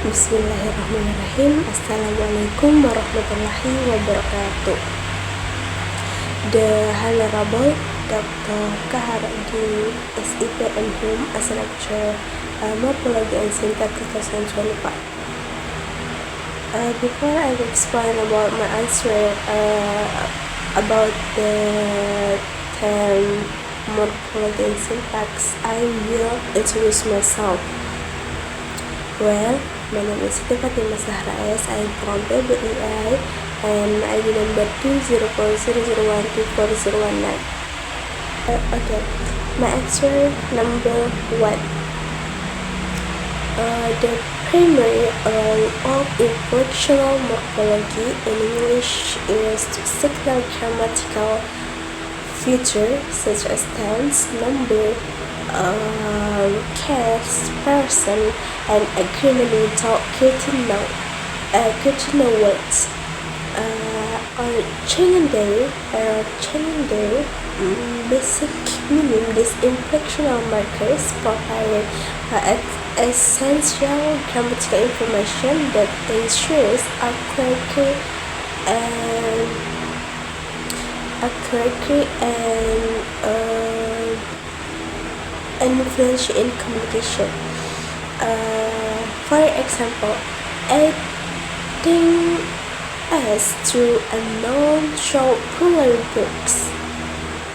Bismillahirrahmanirrahim. Assalamualaikum warahmatullahi wabarakatuh. The Honorable Dr. Kaharudin SIP and whom as a lecturer, Morphology and Syntax 2025. Before I explain about my answer about the term morphology and syntax, I will introduce myself. Well, my name is Fatima Zahra S. I am from PBI and ID number 20400124019. Okay, my answer number 1. The primary role of inflectional morphology in English is to signal grammatical features such as tense, number, case, person, and agreement without cardinal words. Or changing their basic meaning, these inflectional markers provide essential grammatical information that ensures accuracy and fluency in communication. For example, adding s to a noun show plural verbs.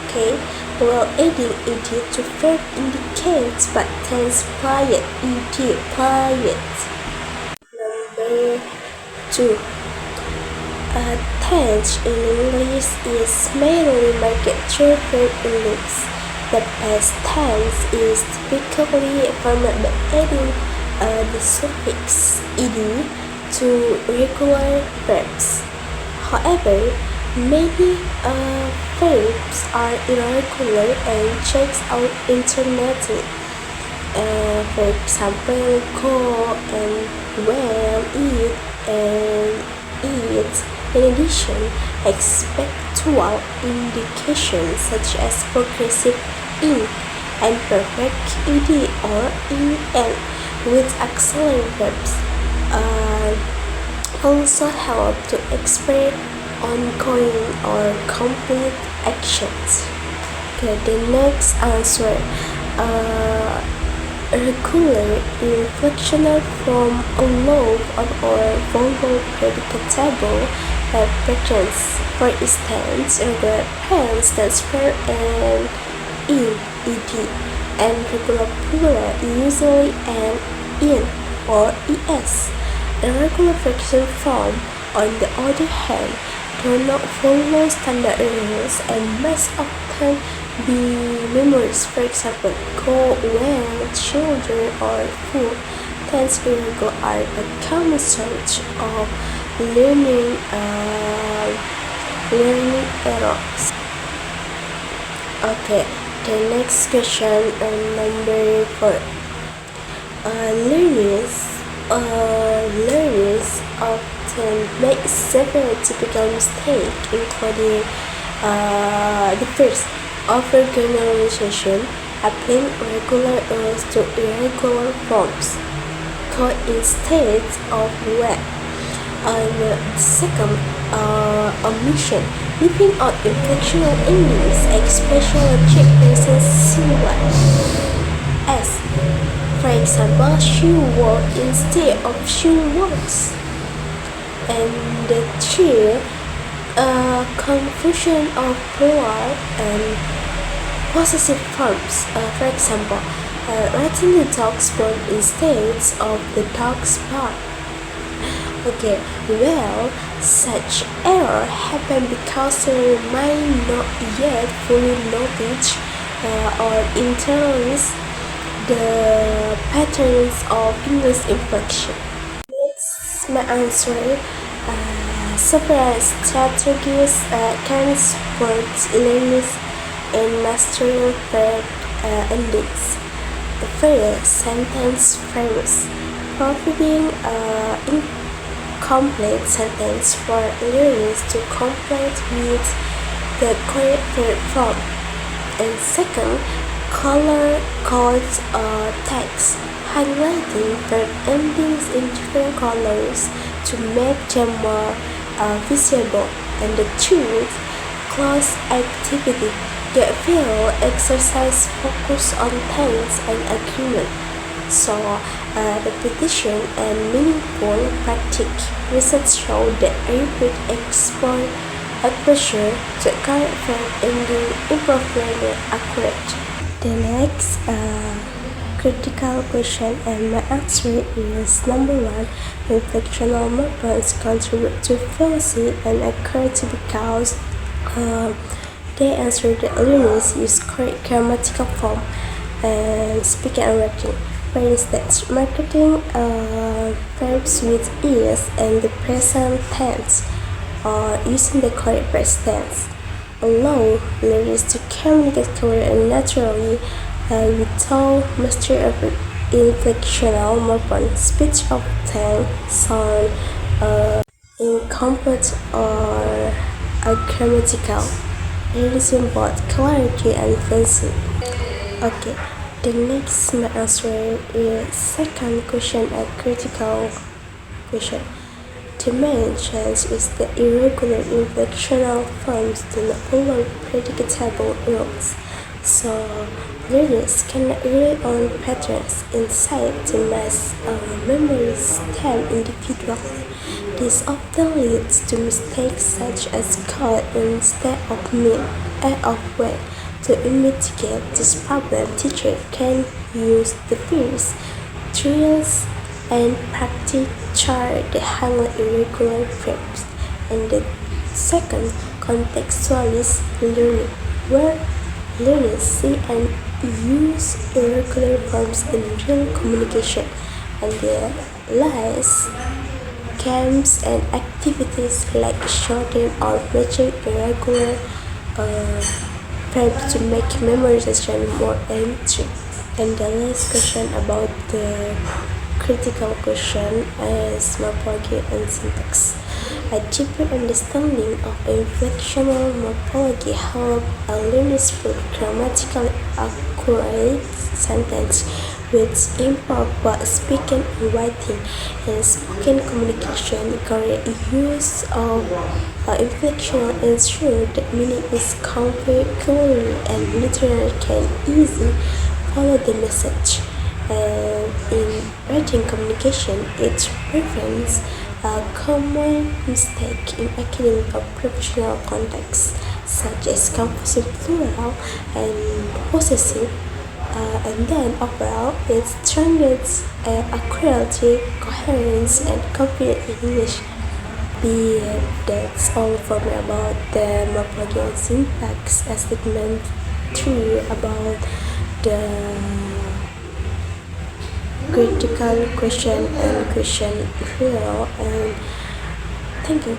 Okay, while adding ed to verb indicates but tense pliant, ed pliant. Number 2. Tense in English is mainly marked through verb endings. The past tense is typically formed by adding the suffix ed to regular verbs. However, many verbs are irregular and checks out internally. For example, go and well, eat and eat. In addition, expectual indications such as progressive in and perfect ed or en with auxiliary verbs also help to express ongoing or complete actions. Okay, the next answer. Regular inflectional from a low or vowel predicatable patterns. For instance, regular pens transfer and in ed, and regular plural usually an in or es. Irregular fraction form, on the other hand, do not follow standard rules and must often be memorized. For example, go, well, children, or food. Tense irregular are a common source of learning errors. Okay, the next question, number 4. Learners often make several typical mistakes, including the first, overgeneralization, applying regular rules to irregular forms, go instead of well. The second, omission, leaving out inflectional endings, especially check present singular. S. For example, she walked instead of she walks. And the third, confusion of plural and possessive forms. For example, writing the dog's bone instead of the dog's bark. Okay, well, such error happen because we might not yet fully notice or internalize the patterns of English inflection. Next, my answer. Several strategies can support learners in mastering verb endings. The first, sentence frames, providing incomplete sentence for learners to complete with the correct verb form. And second, Color codes text, highlighting verb endings in different colors to make them more visible. And the truth, clause activity, get feel exercise focus on tense and agreement. So, repetition and meaningful practice. Research show that repeat exposure to correct verb ending improve learning accurate. The next critical question, and my answer is number one. Inflectional movements contribute to fluency and accuracy because they answer that learners use correct grammatical form and speaking and writing. For instance, marketing verbs with is and the present tense or using the correct past tense allow learners to communicate clearly and naturally without mastery of inflectional movement. Speech often sound incomplete or ungrammatical, reducing both clarity and fluency. Okay, the next my answer is second question, a critical question. The main change is the irregular inflectional forms do not follow predictable rules, so learners cannot rely on patterns inside to mass memory stem individually. This often leads to mistakes such as caught instead of mean and of when. To mitigate this problem, teachers can use the verbs, drills, and practice chart that handle irregular verbs. And the second, contextualized learning, where learners see and use irregular forms in real communication. And the last, games and activities like shortening or matching irregular verbs to make memorization more entry. And the last question about the critical question is morphology and syntax. A deeper understanding of inflectional morphology helps learners build grammatically accurate sentences which improve both speaking and writing. In spoken communication, correct use of inflection ensures that meaning is conveyed clearly and listeners can easily follow the message. And in writing communication, it prevents a common mistake in academic or professional contexts, such as confusing plural and possessive. And then overall, it strengthens accuracy, coherence, and confidence in English. That's all for me about the morphology and syntax as segment 3 about the critical question and question real, and thank you.